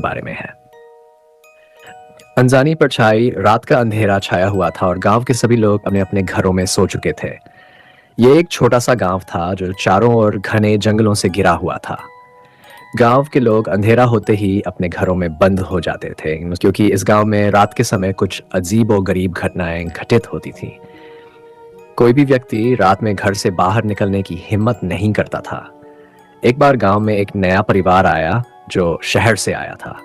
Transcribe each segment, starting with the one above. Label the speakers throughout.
Speaker 1: के बारे में है। अनजानी परछाई, रात का अंधेरा छाया हुआ था और गांव के सभी लोग अपने अपने घरों में सो चुके थे। ये एक छोटा सा गांव था जो चारों ओर घने जंगलों से घिरा हुआ था। गांव के लोग अंधेरा होते ही अपने घरों में बंद हो जाते थे, क्योंकि इस गांव में रात के समय कुछ अजीब और गरीब घटनाएं घटित होती थीं। कोई भी व्यक्ति रात में घर से बाहर निकलने की हिम्मत नहीं करता था। एक बार गांव में एक नया परिवार आया जो शहर से आया था।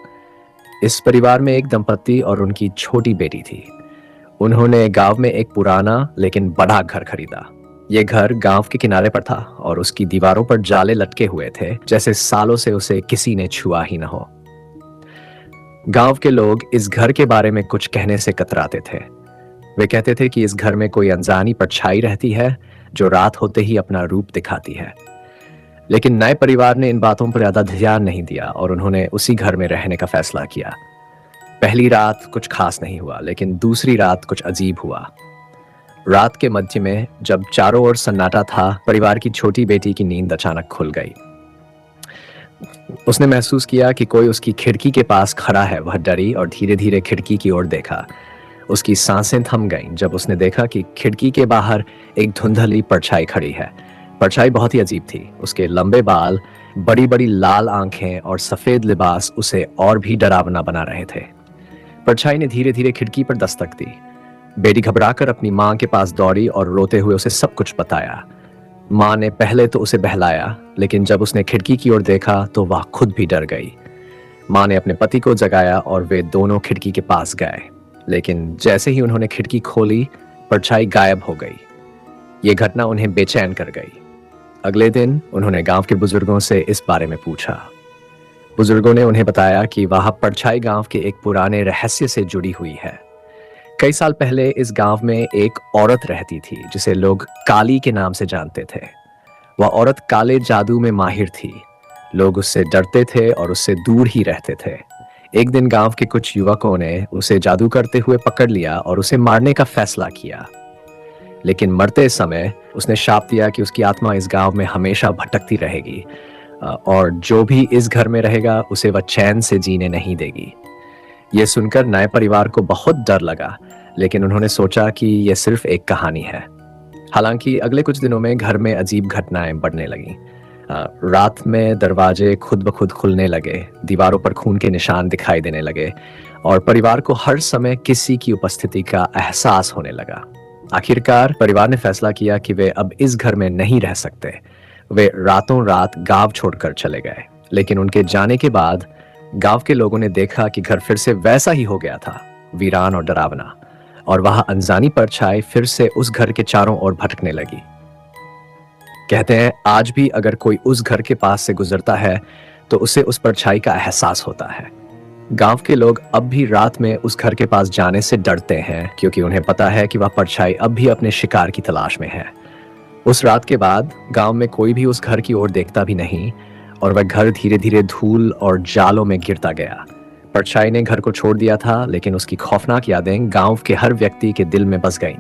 Speaker 1: इस परिवार में एक दंपत्ति और उनकी छोटी बेटी थी। उन्होंने गांव में एक पुराना लेकिन बड़ा घर खरीदा। ये घर गांव के किनारे पर था और उसकी दीवारों पर जाले लटके हुए थे, जैसे सालों से उसे किसी ने छुआ ही न हो। गांव के लोग इस घर के बारे में कुछ कहने से कतराते थे। वे कहते थे कि इस घर में कोई अनजानी परछाई रहती है जो रात होते ही अपना रूप दिखाती है। लेकिन नए परिवार ने इन बातों पर ज्यादा ध्यान नहीं दिया और उन्होंने उसी घर में रहने का फैसला किया। पहली रात कुछ खास नहीं हुआ, लेकिन दूसरी रात कुछ अजीब हुआ। रात के मध्य में जब चारों ओर सन्नाटा था, परिवार की छोटी बेटी की नींद अचानक खुल गई। उसने महसूस किया कि कोई उसकी खिड़की के पास खड़ा है। वह डरी और धीरे धीरे खिड़की की ओर देखा। उसकी सांसें थम गईं जब उसने देखा कि खिड़की के बाहर एक धुंधली परछाई खड़ी है। परछाई बहुत ही अजीब थी। उसके लंबे बाल, बड़ी बड़ी लाल आंखें और सफेद लिबास उसे और भी डरावना बना रहे थे। परछाई ने धीरे धीरे खिड़की पर दस्तक दी। बेटी घबराकर अपनी माँ के पास दौड़ी और रोते हुए उसे सब कुछ बताया। माँ ने पहले तो उसे बहलाया, लेकिन जब उसने खिड़की की ओर देखा तो वह खुद भी डर गई। माँ ने अपने पति को जगाया और वे दोनों खिड़की के पास गए, लेकिन जैसे ही उन्होंने खिड़की खोली, परछाई गायब हो गई। ये घटना उन्हें बेचैन कर गई। अगले दिन उन्होंने गांव के बुजुर्गों से इस बारे में पूछा। बुजुर्गों ने उन्हें बताया कि वह परछाई गांव के एक पुराने रहस्य से जुड़ी हुई है। कई साल पहले इस गांव में एक औरत रहती थी जिसे लोग काली के नाम से जानते थे। वह औरत काले जादू में माहिर थी। लोग उससे डरते थे और उससे दूर ही रहते थे। एक दिन गांव के कुछ युवकों ने उसे जादू करते हुए पकड़ लिया और उसे मारने का फैसला किया। लेकिन मरते समय उसने शाप दिया कि उसकी आत्मा इस गांव में हमेशा भटकती रहेगी और जो भी इस घर में रहेगा उसे वह चैन से जीने नहीं देगी। यह सुनकर नए परिवार को बहुत डर लगा, लेकिन उन्होंने सोचा कि यह सिर्फ एक कहानी है। हालांकि अगले कुछ दिनों में घर में अजीब घटनाएं बढ़ने लगीं। रात में दरवाजे खुद ब खुद खुलने लगे, दीवारों पर खून के निशान दिखाई देने लगे और परिवार को हर समय किसी की उपस्थिति का एहसास होने लगा। आखिरकार परिवार ने फैसला किया कि वे अब इस घर में नहीं रह सकते। वे रातों रात गांव छोड़कर चले गए, लेकिन उनके जाने के बाद गांव के लोगों ने देखा कि घर फिर से वैसा ही हो गया था, वीरान और डरावना, और वह अनजानी परछाई फिर से उस घर के चारों ओर भटकने लगी। कहते हैं आज भी अगर कोई उस घर के पास से गुजरता है तो उसे उस परछाई का एहसास होता है। गांव के लोग अब भी रात में उस घर के पास जाने से डरते हैं, क्योंकि उन्हें पता है कि वह परछाई अब भी अपने शिकार की तलाश में है। उस रात के बाद गांव में कोई भी उस घर की ओर देखता भी नहीं और वह घर धीरे धीरे धूल और जालों में गिरता गया। परछाई ने घर को छोड़ दिया था, लेकिन उसकी खौफनाक यादें गांव के हर व्यक्ति के दिल में बस गईं।